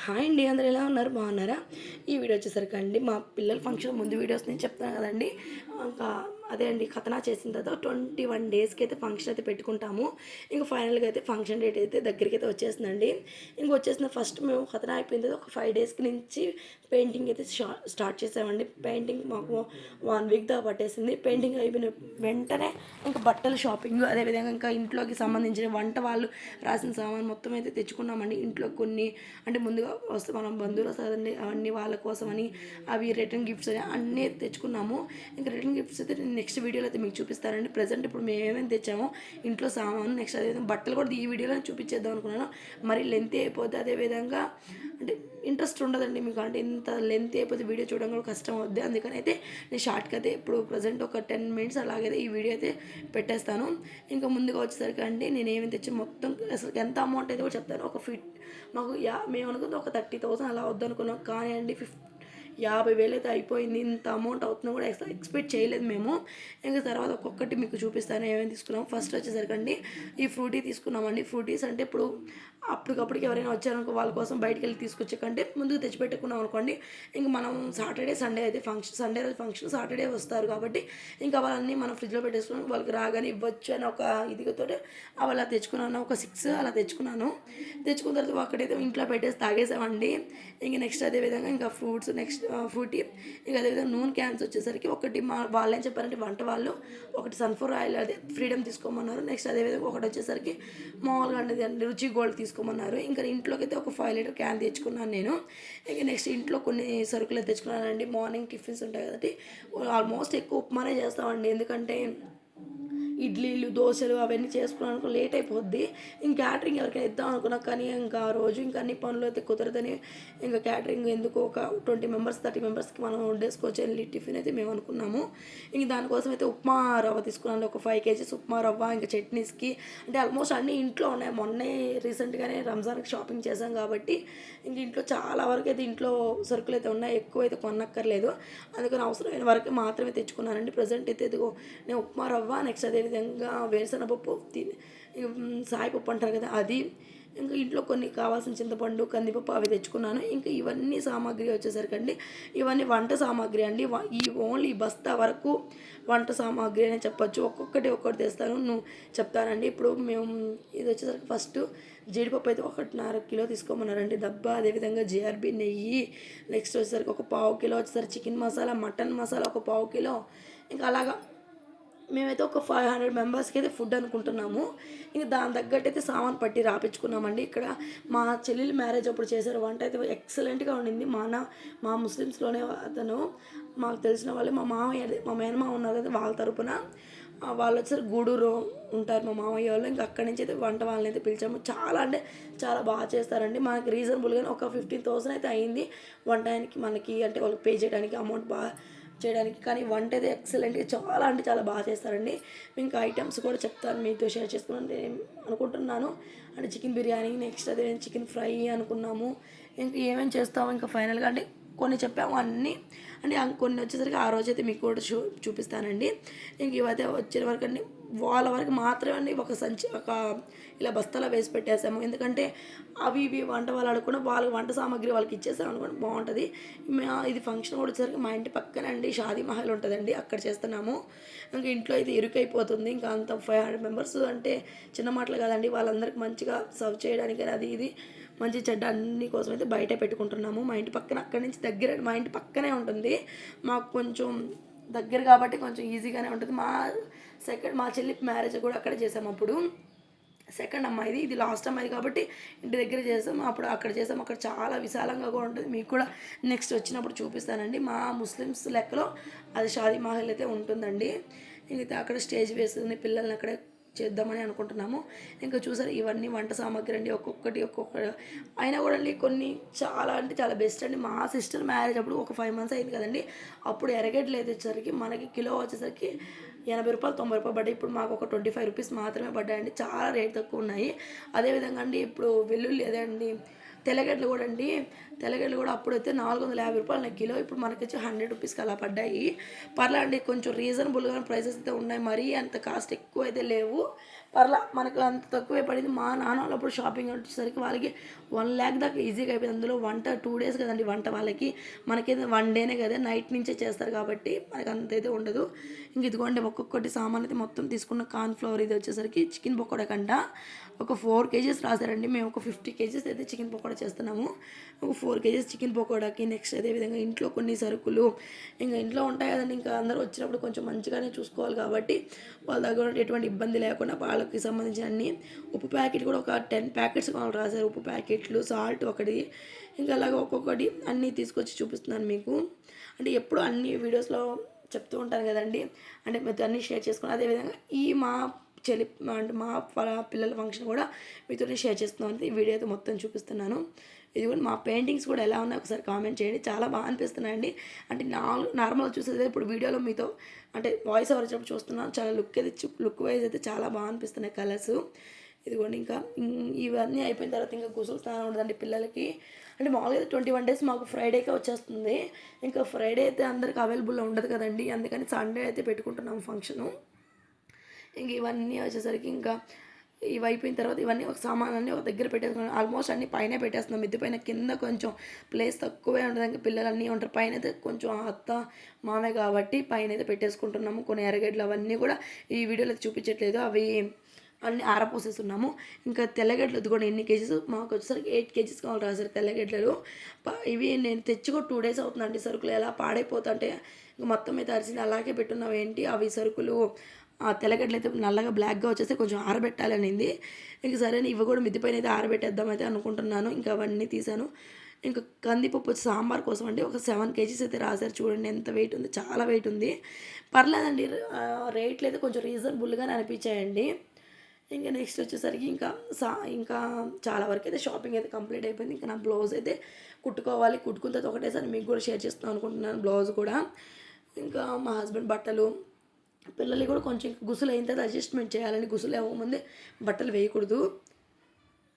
Hi అండి, అందరూ ఎలా ఉన్నారు? బాగున్నారా? ఈ వీడియో వచ్చేసరికి అండి మా పిల్లల ఫంక్షన్ ముందు వీడియోస్ నేను చెప్తాను కదండి. ఇంకా అదే అండి, ఖతనా చేసిన తర్వాత 21 డేస్కి అయితే ఫంక్షన్ అయితే పెట్టుకుంటాము. ఇంకా ఫైనల్గా అయితే ఫంక్షన్ డేట్ అయితే దగ్గరికి అయితే వచ్చేసిందండి. ఇంక వచ్చేసిన ఫస్ట్ మేము ఖతనా అయిపోయిన తర్వాత ఒక 5 డేస్కి నుంచి పెయింటింగ్ అయితే స్టార్ట్ చేసామండి. పెయింటింగ్ మాకు 1 వీక్ దాకా పట్టేసింది. పెయింటింగ్ అయిపోయిన వెంటనే ఇంకా బట్టల షాపింగ్, అదేవిధంగా ఇంకా ఇంట్లోకి సంబంధించిన వంట వాళ్ళు రాసిన సామాన్ మొత్తం అయితే తెచ్చుకున్నామండి. ఇంట్లో కొన్ని అంటే ముందుగా వస్తే మనం బంధువులు వస్తారండి, అవన్నీ వాళ్ళ కోసమని అవి రిటర్న్ గిఫ్ట్స్ అని అన్నీ తెచ్చుకున్నాము. ఇంకా రిటర్న్ గిఫ్ట్స్ అయితే నేను నెక్స్ట్ వీడియోలో అయితే మీకు చూపిస్తానండి. ప్రజెంట్ ఇప్పుడు మేము ఏమేమి తెచ్చామో ఇంట్లో సామాను, నెక్స్ట్ అదేవిధంగా బట్టలు కూడా ఈ వీడియోలో చూపించేద్దాం అనుకున్నాను. మరి లెంత్ అయిపోద్ది, అదేవిధంగా అంటే ఇంట్రెస్ట్ ఉండదండి మీకు. అంటే ఇంత లెంత్ అయిపోతే వీడియో చూడడం కూడా కష్టం అవుద్ది. అందుకని అయితే నేను షార్ట్కి అయితే ఇప్పుడు ప్రజెంట్ ఒక 10 మినిట్స్ అలాగైతే ఈ వీడియో అయితే పెట్టేస్తాను. ఇంకా ముందుగా వచ్చేసరికి అండి నేను ఏమేమి తెచ్చి మొత్తం అసలు ఎంత అమౌంట్ అయితే కూడా చెప్తాను. ఒక ఫిట్ మాకు మేము అనుకుంది ఒక 30,000 అలా వద్దనుకున్నాం, కానీ అండి 50,000 అయితే అయిపోయింది. ఇంత అమౌంట్ అవుతుందో కూడా ఎక్స్పెక్ట్ చేయలేదు మేము. ఇంకా తర్వాత ఒక్కొక్కటి మీకు చూపిస్తాను ఏమేమి తీసుకున్నాం. ఫస్ట్ వచ్చేసరికి అండి ఈ ఫ్రూటీ తీసుకున్నామండి. ఫ్రూటీస్ అంటే ఇప్పుడు అప్పటికప్పటికి ఎవరైనా వచ్చారనుకో వాళ్ళ కోసం బయటికి వెళ్ళి తీసుకొచ్చే కంటే ముందుకు తెచ్చిపెట్టుకున్నాం అనుకోండి. ఇంక మనం సాటర్డే సండే అయితే ఫంక్షన్, సండే రోజు ఫంక్షన్, సాటర్డే వస్తారు కాబట్టి ఇంకా వాళ్ళన్నీ మనం ఫ్రిడ్జ్లో పెట్టేసుకుని వాళ్ళకి రాగానే ఇవ్వచ్చు అని ఒక ఇదితో అవి అలా తెచ్చుకున్నాను. ఒక 6 అలా తెచ్చుకున్నాను. తెచ్చుకున్న తర్వాత అక్కడైతే ఇంట్లో పెట్టేసి తాగేసామండి. ఇంక నెక్స్ట్ అదేవిధంగా ఇంకా ఫ్రూట్స్, నెక్స్ట్ ఫ్రూటీ, ఇంకా అదేవిధంగా నూనె క్యాన్స్ వచ్చేసరికి ఒకటి మా వాళ్ళేం చెప్పారంటే వంట వాళ్ళు ఒకటి సన్ఫ్లవర్ ఆయిల్ అదే ఫ్రీడమ్ తీసుకోమన్నారు. నెక్స్ట్ అదేవిధంగా ఒకటి వచ్చేసరికి మామూలుగా అండి రుచి గోల్డ్ తీసుకోమన్నారు. ఇంకా ఇంట్లోకి అయితే ఒక 5 లీటర్ క్యాన్ తెచ్చుకున్నాను నేను. ఇంకా నెక్స్ట్ ఇంట్లో కొన్ని సరుకులు తెచ్చుకున్నానండి. మార్నింగ్ టిఫిన్స్ ఉంటాయి కదండి, ఆల్మోస్ట్ ఎక్కువ ఉప్మానే చేస్తామండి. ఎందుకంటే ఇడ్లీలు, దోశలు అవన్నీ చేసుకోవడానికి లేట్ అయిపోద్ది. ఇంకా క్యాటరింగ్ ఎవరికైనా ఇద్దాం అనుకున్నా, కానీ ఇంకా ఆ రోజు ఇంకా అన్ని పనులు అయితే కుదరదని ఇంకా క్యాటరింగ్ ఎందుకు ఒక 20 మెంబర్స్ 30 మెంబర్స్కి మనం వండేసుకోవచ్చు వెళ్ళి టిఫిన్ అయితే మేము అనుకున్నాము. ఇంక దానికోసం అయితే ఉప్మా రవ్వ తీసుకున్నాను. ఒక 5 కేజీస్ ఉప్మా రవ్వ, ఇంకా చట్నీస్కి అంటే ఆల్మోస్ట్ అన్నీ ఇంట్లో ఉన్నాయి. మొన్నే రీసెంట్గానే రంజాన్కి షాపింగ్ చేశాం కాబట్టి ఇంక ఇంట్లో చాలా వరకు అయితే ఇంట్లో సరుకులు అయితే ఉన్నాయి. ఎక్కువ అయితే కొనక్కర్లేదు. అందుకని అవసరమైన వరకు మాత్రమే తెచ్చుకున్నానండి. ప్రజెంట్ అయితే ఇదిగో నేను ఉప్మా రవ్వ, నెక్స్ట్ అదేవిధంగా వేరుశనగపప్పు, సాయిపప్పు అంటారు కదా అది, ఇంకా ఇంట్లో కొన్ని కావాల్సిన చింతపండు, కందిపప్పు అవి తెచ్చుకున్నాను. ఇంకా ఇవన్నీ సామాగ్రి వచ్చేసరికి అండి ఇవన్నీ వంట సామాగ్రి అండి. ఈ ఓన్లీ బస్తా వరకు వంట సామాగ్రి అనే చెప్పొచ్చు. ఒక్కొక్కటి తెస్తాను, నువ్వు చెప్తానండి. ఇప్పుడు మేము ఇది వచ్చేసరికి ఫస్ట్ జీడిపప్పు అయితే 1.5 కిలో తీసుకోమన్నారండి డబ్బా. అదేవిధంగా జిఆర్బి నెయ్యి, నెక్స్ట్ వచ్చేసరికి ఒక 1/2 కిలో వచ్చేసరికి చికెన్ మసాలా, మటన్ మసాలా ఒక 1/2 కిలో. ఇంకా అలాగా మేమైతే ఒక 500 మెంబర్స్కి అయితే ఫుడ్ అనుకుంటున్నాము. ఇంక దాని తగ్గట్టు అయితే సామాన్ పట్టి రాపించుకున్నామండి. ఇక్కడ మా చెల్లెలు మ్యారేజ్ అప్పుడు చేశారు వంట అయితే ఎక్సలెంట్గా ఉండింది. మా ముస్లిమ్స్లోనే అతను మాకు తెలిసిన వాళ్ళే, మా మామయ్య మా మేనమామ ఉన్నారు కదా వాళ్ళ తరపున వాళ్ళు వచ్చారు. గూడూరు ఉంటారు మా మామయ్య వాళ్ళు. ఇంకా అక్కడి నుంచి అయితే వంట వాళ్ళని అయితే పిలిచాము. చాలా అంటే చాలా బాగా చేస్తారండి. మనకి రీజనబుల్గానే ఒక 15,000 అయితే అయింది వంటానికి మనకి, అంటే వాళ్ళకి పే చేయడానికి అమౌంట్ బాగా చేయడానికి. కానీ వంట అయితే ఎక్సలెంట్గా చాలా అంటే చాలా బాగా చేస్తారండి. ఇంకా ఐటమ్స్ కూడా చెప్తాను, మీతో షేర్ చేసుకున్నాను నేను అనుకుంటున్నాను. అంటే చికెన్ బిర్యానీ, నెక్స్ట్ అదే చికెన్ ఫ్రై అనుకున్నాము. ఇంకా ఏమేమి చేస్తాము ఇంకా ఫైనల్గా అంటే కొన్ని చెప్పాము అన్నీ. అంటే కొన్ని వచ్చేసరికి ఆ రోజైతే మీకు కూడా చూపిస్తానండి. ఇంక ఇవైతే వచ్చిన వరకు అండి వాళ్ళ వరకు మాత్రమే అండి ఒక సంచి ఒక ఇలా బస్తాలో వేసి పెట్టేసాము. ఎందుకంటే అవి ఇవి వంట వాళ్ళు అడుగుకుండా వాళ్ళకి వంట సామాగ్రి వాళ్ళకి ఇచ్చేసాం అనుకోండి బాగుంటుంది. ఇది ఫంక్షన్ కూడా వచ్చేసరికి మా ఇంటి పక్కనే అండి షాదీ మహల్ ఉంటుందండి, అక్కడ చేస్తున్నాము. ఇంకా ఇంట్లో అయితే ఇరుకైపోతుంది. ఇంకా అంత 500 మెంబర్స్ అంటే చిన్న మాటలు కదండి. వాళ్ళందరికీ మంచిగా సర్వ్ చేయడానికి అది ఇది మంచి చెడ్డ అన్ని కోసం అయితే బయట పెట్టుకుంటున్నాము. మా ఇంటి పక్కన అక్కడి నుంచి దగ్గర, మా ఇంటి పక్కనే ఉంటుంది. మాకు కొంచెం దగ్గర కాబట్టి కొంచెం ఈజీగానే ఉంటుంది. మా చెల్లి మ్యారేజ్ కూడా అక్కడే చేసాము. అప్పుడు సెకండ్ అమ్మాయిది, ఇది లాస్ట్ అమ్మాయిది కాబట్టి ఇంటి దగ్గర చేసాము. అప్పుడు అక్కడ చేసాము. అక్కడ చాలా విశాలంగా కూడా ఉంటుంది. మీకు కూడా నెక్స్ట్ వచ్చినప్పుడు చూపిస్తానండి. మా ముస్లిమ్స్ లెక్కలో అది షాదీ మహల్ అయితే ఉంటుందండి. ఇంకా అక్కడ స్టేజ్ వేసుకుని పిల్లల్ని అక్కడే చేద్దామని అనుకుంటున్నాము. ఇంకా చూసారు ఇవన్నీ వంట సామాగ్రి అండి. ఒక్కొక్కటి అయినా కూడా అండి కొన్ని చాలా అంటే చాలా బెస్ట్ అండి. మా సిస్టర్ మ్యారేజ్ అప్పుడు ఒక 5 మంత్స్ అయింది కదండి, అప్పుడు ఎరగడ్లు వచ్చేసరికి మనకి కిలో వచ్చేసరికి 80 రూపాయలు 90 రూపాయలు పడ్డాయి. ఇప్పుడు మాకు ఒక 25 రూపీస్ మాత్రమే పడ్డాయండి. చాలా రేట్ తక్కువ ఉన్నాయి. అదేవిధంగా అండి ఇప్పుడు వెల్లుల్లి అదే అండి తెల్లగడ్డలు కూడా అండి, తెల్లగడ్డలు కూడా అప్పుడైతే 450 రూపాయలు కిలో, ఇప్పుడు మనకొచ్చి 100 రూపీస్కి అలా పడ్డాయి. పర్లా అండి, కొంచెం రీజనబుల్గా ప్రైసెస్ అయితే ఉన్నాయి, మరీ అంత కాస్ట్ ఎక్కువ అయితే లేవు. పర్లా మనకు అంత తక్కువే పడింది. మా నాన్న వాళ్ళప్పుడు షాపింగ్ వచ్చేసరికి వాళ్ళకి 1,00,000 దాకా ఈజీగా అయిపోయింది. అందులో వంట 2 డేస్ కదండి వంట వాళ్ళకి, మనకైతే 1 డేనే కదా, నైట్ నుంచే చేస్తారు కాబట్టి మనకు అంత అయితే ఉండదు. ఇంక ఇదిగోండి ఒక్కొక్కటి సామాన్ అయితే మొత్తం తీసుకున్న. కార్న్‌ఫ్లోర్ ఇది వచ్చేసరికి చికెన్ పకోడా కంట ఒక 4 కేజీస్ రాశారండి. మేము ఒక 50 కేజీస్ అయితే చికెన్ పకోడా చేస్తున్నాము. ఒక 4 కేజీస్ చికెన్ పకోడాకి, నెక్స్ట్ అదేవిధంగా ఇంట్లో కొన్ని సరుకులు ఇంకా ఇంట్లో ఉంటాయి కదండి, ఇంకా అందరూ వచ్చినప్పుడు కొంచెం మంచిగానే చూసుకోవాలి కాబట్టి వాళ్ళ దగ్గర ఎటువంటి ఇబ్బంది లేకుండా వాళ్ళకి సంబంధించిన అన్ని, ఉప్పు ప్యాకెట్ కూడా ఒక 10 ప్యాకెట్స్ కావాలి రాశారు, ఉప్పు ప్యాకెట్లు, సాల్ట్ ఒకటి, ఇంకా అలాగే ఒక్కొక్కటి అన్నీ తీసుకొచ్చి చూపిస్తున్నాను మీకు. అంటే ఎప్పుడు అన్ని వీడియోస్లో చెప్తూ ఉంటాను కదండి, అంటే మీతో అన్నీ షేర్ చేసుకుని, అదేవిధంగా ఈ మా అంటే మా పిల్లల ఫంక్షన్ కూడా మీతో షేర్ చేస్తున్నాను. ఈ వీడియో అయితే మొత్తం చూపిస్తున్నాను. ఇది కూడా మా పెయింటింగ్స్ కూడా ఎలా ఉన్నాయో ఒకసారి కామెంట్ చేయండి. చాలా బాగా అనిపిస్తున్నాయండి. అంటే నార్మల్గా చూసేది ఇప్పుడు వీడియోలో మీతో అంటే వాయిస్ ఓవర్ చెప్పి చూస్తున్నాను, చాలా లుక్ వైజ్ అయితే చాలా బాగా అనిపిస్తున్నాయి కలర్స్. ఇదిగోండి ఇంకా ఇవన్నీ అయిపోయిన తర్వాత ఇంకా గుసలు స్నానం ఉండదండి పిల్లలకి. అంటే మామూలుగా 21 డేస్ మాకు ఫ్రైడేకే వచ్చేస్తుంది. ఇంకా ఫ్రైడే అయితే అందరికి అవైలబుల్లో ఉండదు కదండి, అందుకని సండే అయితే పెట్టుకుంటున్నాము ఫంక్షను. ఇంక ఇవన్నీ వచ్చేసరికి ఇంకా ఇవి అయిపోయిన తర్వాత ఇవన్నీ ఒక సామాన్లన్నీ ఒక దగ్గర పెట్టేసుకున్నాం. ఆల్మోస్ట్ అన్నీ పైన పెట్టేస్తున్నాం, మిద్ది పైన. కింద కొంచెం ప్లేస్ తక్కువే ఉంటుంది, ఇంకా పిల్లలు అన్నీ ఉంటారు. పైన అయితే కొంచెం అత్త మామే కాబట్టి పైన అయితే పెట్టేసుకుంటున్నాము. కొన్ని ఎర్రగడ్డలు అవన్నీ కూడా ఈ వీడియోలో చూపించట్లేదు, అవి అన్నీ ఆరపోసేస్తున్నాము. ఇంకా తెల్లగడ్డలు ఇది కూడా ఎన్ని కేజీస్ మాకు వచ్చేసరికి 8 కేజీస్ కావాలి రాశారు తెల్లగడ్డలు. ఇవి నేను తెచ్చి కూడా 2 డేస్ అవుతుందండి. సరుకులు ఎలా పాడైపోతుంటే ఇంకా మొత్తం అయితే అరిసింది, అలాగే పెట్టున్నావు ఏంటి అవి సరుకులు. ఆ తెల్లగడ్డలు అయితే నల్లగా బ్లాక్గా వచ్చేస్తే కొంచెం ఆరబెట్టాలనింది. ఇంక సరే ఇవి కూడా మిద్దిపైన అయితే ఆరబెట్టేద్దాం అయితే అనుకుంటున్నాను. ఇంకా అవన్నీ తీసాను. ఇంకా కందిపప్పు వచ్చి సాంబార్ కోసం అండి ఒక 7 కేజీస్ అయితే రాశారు. చూడండి ఎంత వెయిట్ ఉంది, చాలా వెయిట్ ఉంది. పర్లేదండి, రేట్లు అయితే కొంచెం రీజనబుల్గానే అనిపించాయండి. ఇంకా నెక్స్ట్ వచ్చేసరికి ఇంకా చాలా వరకు అయితే షాపింగ్ అయితే కంప్లీట్ అయిపోయింది. ఇంకా నా బ్లౌజ్ అయితే కుట్టుకోవాలి. కుట్టుకున్న తర్వాత ఒకటేసారి మీకు కూడా షేర్ చేస్తాను అనుకుంటున్నాను బ్లౌజ్ కూడా. ఇంకా మా హస్బెండ్ బట్టలు, పిల్లలు కూడా కొంచెం గుసులు అయిన తర్వాత అడ్జస్ట్మెంట్ చేయాలని, గుసులు అవ్వకముందే బట్టలు వేయకూడదు.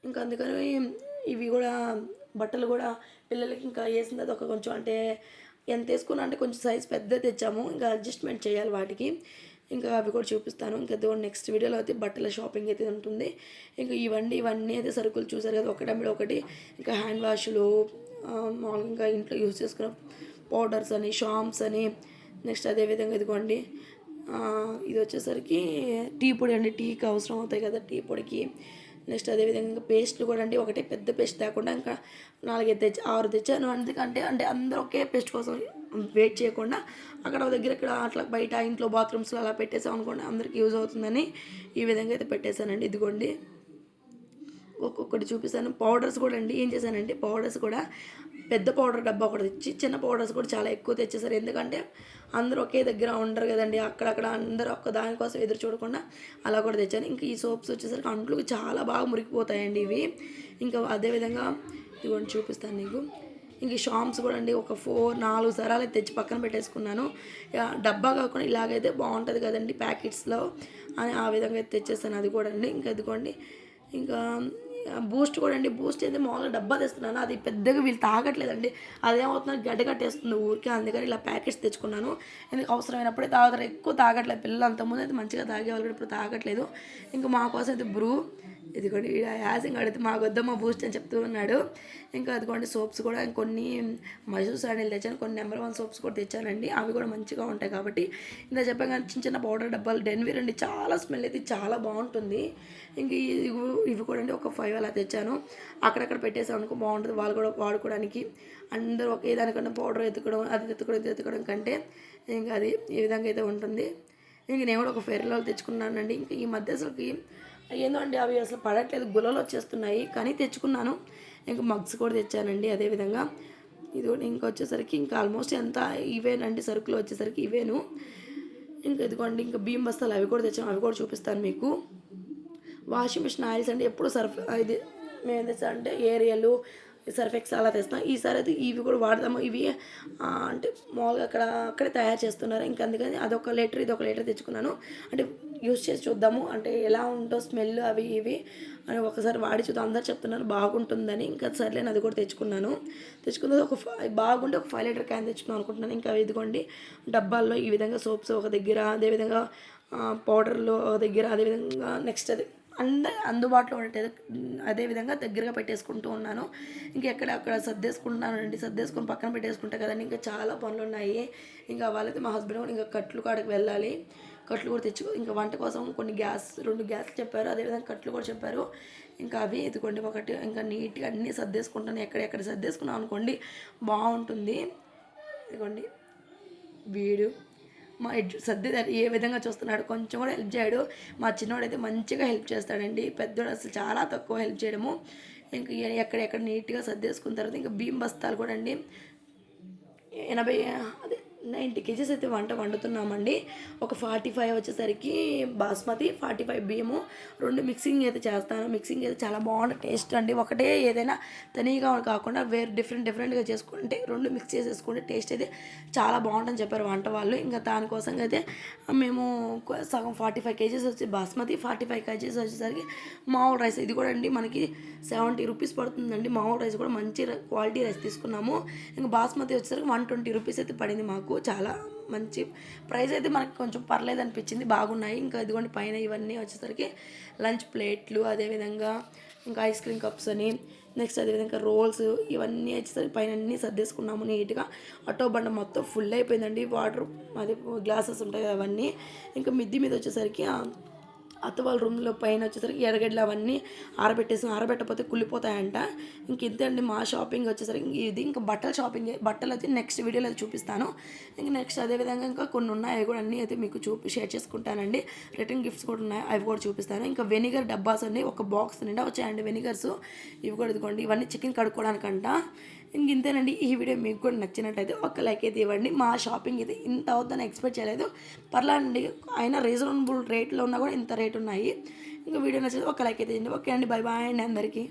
ఇంకా అందుకని ఇవి కూడా బట్టలు కూడా పిల్లలకి ఇంకా వేసిన తర్వాత ఒక కొంచెం అంటే ఎంత వేసుకున్నా అంటే కొంచెం సైజ్ పెద్ద తెచ్చాము, ఇంకా అడ్జస్ట్మెంట్ చేయాలి వాటికి. ఇంకా అవి కూడా చూపిస్తాను. ఇంకా నెక్స్ట్ వీడియోలో అయితే బట్టల షాపింగ్ అయితే ఉంటుంది. ఇంకా ఇవన్నీ అయితే సరుకులు చూసారు కదా, ఒకటమిడి ఒకటి. ఇంకా హ్యాండ్ వాష్లు, మామూలుగా ఇంకా ఇంట్లో యూజ్ చేసుకున్న పౌడర్స్ అని, షాంప్స్ అని, నెక్స్ట్ అదేవిధంగా ఇదిగోండి ఇది వచ్చేసరికి టీ పొడి అండి, టీకి అవసరం అవుతాయి కదా టీ పొడికి. నెక్స్ట్ అదేవిధంగా పేస్ట్లు కూడా అండి, ఒకటే పెద్ద పేస్ట్ తేకుండా ఇంకా 4 6 తెచ్చాను. అందుకంటే అంటే అందరూ ఒకే పేస్ట్ కోసం వెయిట్ చేయకుండా అక్కడ దగ్గర ఇక్కడ అట్లా బయట ఇంట్లో బాత్రూమ్స్లో అలా పెట్టేసాం అనుకోండి, అందరికి యూజ్ అవుతుందని ఈ విధంగా అయితే పెట్టేశానండి. ఇదిగోండి ఒక్కొక్కటి చూపిస్తాను. పౌడర్స్ కూడా అండి ఏం చేశానంటే, పౌడర్స్ కూడా పెద్ద పౌడర్ డబ్బా ఒకటి తెచ్చి చిన్న పౌడర్స్ కూడా చాలా ఎక్కువ తెచ్చేసారు. ఎందుకంటే అందరూ ఒకే దగ్గర ఉండరు కదండి, అక్కడక్కడ అందరూ ఒక్క దానికోసం ఎదురు చూడకుండా అలా కూడా తెచ్చాను. ఇంకా ఈ సోప్స్ వచ్చేసరికి అంట్లుకి చాలా బాగా మురికిపోతాయండి ఇవి. ఇంకా అదేవిధంగా ఇవన్నీ చూపిస్తాను నీకు. ఇంక ఈ షాంప్స్ కూడా అండి ఒక 4 సరాలు తెచ్చి పక్కన పెట్టేసుకున్నాను. డబ్బా కాకుండా ఇలాగైతే బాగుంటుంది కదండి ప్యాకెట్స్లో అని ఆ విధంగా అయితే తెచ్చేస్తాను. అది కూడా అండి. ఇంకా ఇదిగోండి ఇంకా బూస్ట్ కూడా అండి, బూస్ట్ అయితే మామూలుగా డబ్బా తెస్తున్నాను, అది పెద్దగా వీళ్ళు తాగట్లేదండి. అదేమవుతుందో గడ్డ కట్టేస్తుంది ఊరికే, అందుకని ఇలా ప్యాకెట్స్ తెచ్చుకున్నాను. ఎందుకు అవసరమైనప్పుడే తాగుతారు, ఎక్కువ తాగట్లేదు పిల్లలు. అంతకుముందు అయితే మంచిగా తాగేవాళ్ళు, ఇప్పుడు తాగట్లేదు. ఇంకా మా కోసం అయితే బ్రూ, ఇదిగోండి యాసింగ్ అడిగితే మాకు వద్దమ్మా బూస్ట్ అని చెప్తూ ఉన్నాడు. ఇంకా అదిగోండి సోప్స్ కూడా కొన్ని మైసూర్ శాండిల్ తెచ్చాను, కొన్ని నెంబర్ 1 సోప్స్ కూడా తెచ్చానండి. అవి కూడా మంచిగా ఉంటాయి కాబట్టి. ఇంకా చెప్పాను కానీ చిన్న చిన్న పౌడర్ డబ్బాలు డెన్వీర్ అండి, చాలా స్మెల్ అయితే చాలా బాగుంటుంది. ఇంక ఇవి కూడా అండి ఒక 5 అలా తెచ్చాను. అక్కడక్కడ పెట్టేసాం అనుకో బాగుంటుంది, వాళ్ళు కూడా వాడుకోవడానికి. అందరూ ఒకే దానికన్నా పౌడర్ ఎత్తుకోవడం, అది ఎత్తుకోవడం కంటే ఇంకా అది ఈ విధంగా అయితే ఉంటుంది. ఇంక నేను కూడా ఒక ఫెయిర్ లవ్లీ తెచ్చుకున్నానండి. ఇంకా ఈ మధ్య అసలుకి ఏందో అండి అవి అసలు పడట్లేదు, గుల్లలు వచ్చేస్తున్నాయి, కానీ తెచ్చుకున్నాను. ఇంకా మగ్స్ కూడా తెచ్చానండి అదేవిధంగా. ఇది ఇంకా వచ్చేసరికి ఇంకా ఆల్మోస్ట్ ఎంత ఇవేనండి సరుకులు వచ్చేసరికి ఇవేను. ఇంకా ఇదిగోండి ఇంకా బియ్యం బస్తాలు అవి కూడా తెచ్చాను, అవి కూడా చూపిస్తాను మీకు. వాషింగ్ మిషన్ ఆయిల్స్ అంటే ఎప్పుడు ఇది మేము తెచ్చా అంటే ఏరియలు, సర్ఫెక్స్ అలా తెస్తాం. ఈసారి అయితే ఇవి కూడా వాడదాము. ఇవి అంటే మామూలుగా అక్కడే తయారు చేస్తున్నారు, ఇంకా అందుకని అదొక లీటర్ ఇది ఒక లీటర్ తెచ్చుకున్నాను. అంటే యూస్ చేసి చూద్దాము, అంటే ఎలా ఉంటో స్మెల్ అవి ఇవి అని ఒకసారి వాడి చూద్దాం. అందరు చెప్తున్నారు బాగుంటుందని. ఇంకా సర్లేని అది కూడా తెచ్చుకున్నాను. తెచ్చుకున్నది బాగుంటే ఒక 5 లీటర్ క్యాన్ తెచ్చుకున్నాను అనుకుంటున్నాను. ఇంకా ఇదిగోండి డబ్బాల్లో ఈ విధంగా సోప్స్ ఒక దగ్గర, అదేవిధంగా పౌడర్లు ఒక దగ్గర, అదేవిధంగా నెక్స్ట్ అది అందుబాటులో ఉండేది అదేవిధంగా దగ్గరగా పెట్టేసుకుంటూ ఉన్నాను. ఇంకెక్కడక్కడ సర్దేసుకుంటున్నానండి. సర్దేసుకొని పక్కన పెట్టేసుకుంటా కదండి. ఇంకా చాలా పనులు ఉన్నాయి. ఇంకా వాళ్ళైతే మా హస్బెండ్ కూడా ఇంకా కట్లు కాడకి వెళ్ళాలి. కట్లు కూడా ఇంకా వంట కోసం కొన్ని 2 గ్యాస్లు చెప్పారు, అదేవిధంగా కట్లు కూడా చెప్పారు. ఇంకా అవి ఇదిగోండి ఒకటి ఇంకా నీట్గా అన్నీ సర్దేసుకుంటాను. ఎక్కడెక్కడ సర్దేసుకున్నాం అనుకోండి బాగుంటుంది. ఇదిగోండి వీడు మా సర్ది ఏ విధంగా చూస్తున్నాడు, కొంచెం కూడా హెల్ప్ చేయడు. మా చిన్నోడైతే మంచిగా హెల్ప్ చేస్తాడండి. పెద్దోడు అసలు చాలా తక్కువ హెల్ప్ చేయడము. ఇంక ఎక్కడెక్కడ నీట్గా సర్దేసుకున్న తర్వాత ఇంకా బియ్యం బస్తాలు కూడా అండి 90 కేజీస్ అయితే వండుతున్నామండి. ఒక 45 వచ్చేసరికి బాస్మతి, 45 బియ్యము, 2 మిక్సింగ్ అయితే చేస్తాను. మిక్సింగ్ అయితే చాలా బాగుంటుంది టేస్ట్ అండి. ఒకటే ఏదైనా తనీగా కాకుండా వేరే డిఫరెంట్గా చేసుకుంటే 2 మిక్స్ చేసేసుకుంటే టేస్ట్ అయితే చాలా బాగుంటుందని చెప్పారు వంట వాళ్ళు. ఇంకా దానికోసం అయితే మేము సగం 45 కేజీస్ వచ్చి బాస్మతి, 45 కేజీస్ వచ్చేసరికి మామూలు రైస్. ఇది కూడా అండి మనకి 70 రూపీస్ పడుతుందండి. మామూలు రైస్ కూడా మంచి క్వాలిటీ రైస్ తీసుకున్నాము. ఇంకా బాస్మతి వచ్చేసరికి 120 రూపీస్ అయితే పడింది మాకు. చాలా మంచి ప్రైస్ అయితే మనకి కొంచెం పర్లేదు అనిపించింది, బాగున్నాయి. ఇంకా ఇదిగోండి పైన ఇవన్నీ వచ్చేసరికి లంచ్ ప్లేట్లు, అదేవిధంగా ఇంకా ఐస్ క్రీమ్ కప్స్ అని, నెక్స్ట్ అదేవిధంగా రోల్స్, ఇవన్నీ వచ్చేసరికి పైన అన్నీ సర్దేసుకున్నాము నీట్గా. ఆటో బండ మొత్తం ఫుల్ అయిపోయిందండి. వాటర్ అదే గ్లాసెస్ ఉంటాయి కదా అవన్నీ. ఇంకా మిద్ది మీద వచ్చేసరికి అత్త వాళ్ళ రూమ్లో పైన వచ్చేసరికి ఎర్రగడ్డలు అవన్నీ ఆరబెట్టకపోతే కుళ్ళిపోతాయంట. ఇంక ఇంతే అండి మా షాపింగ్ వచ్చేసరికి ఇది. ఇంకా బట్టలు అయితే నెక్స్ట్ వీడియోలో అయితే చూపిస్తాను. ఇంకా నెక్స్ట్ అదేవిధంగా ఇంకా కొన్ని ఉన్నాయి, అవి కూడా అన్నీ అయితే మీకు షేర్ చేసుకుంటానండి. రిటర్న్ గిఫ్ట్స్ కూడా ఉన్నాయి, అవి కూడా చూపిస్తాను. ఇంకా వెనిగర్ డబ్బాస్ అన్ని ఒక బాక్స్ నిండా వచ్చాయండి వెనిగర్స్. ఇవి కూడా ఇదిగోండి, ఇవన్నీ చికెన్ కడుక్కోవడానికంట. ఇంక ఇంతేనండి. ఈ వీడియో మీకు కూడా నచ్చినట్టయితే ఒక లైక్ అయితే ఇవ్వండి. మా షాపింగ్ అయితే ఇంత అవుతుందని ఎక్స్పెక్ట్ చేయలేదు, పర్లేదండి. అయినా రీజనబుల్ రేట్లో ఉన్నా కూడా ఇంత రేట్ ఉన్నాయి. ఇంకా వీడియో నచ్చితే ఒక లైక్ అయితే ఇవ్వండి. ఓకే అండి, బై బాయ్ అండి అందరికీ.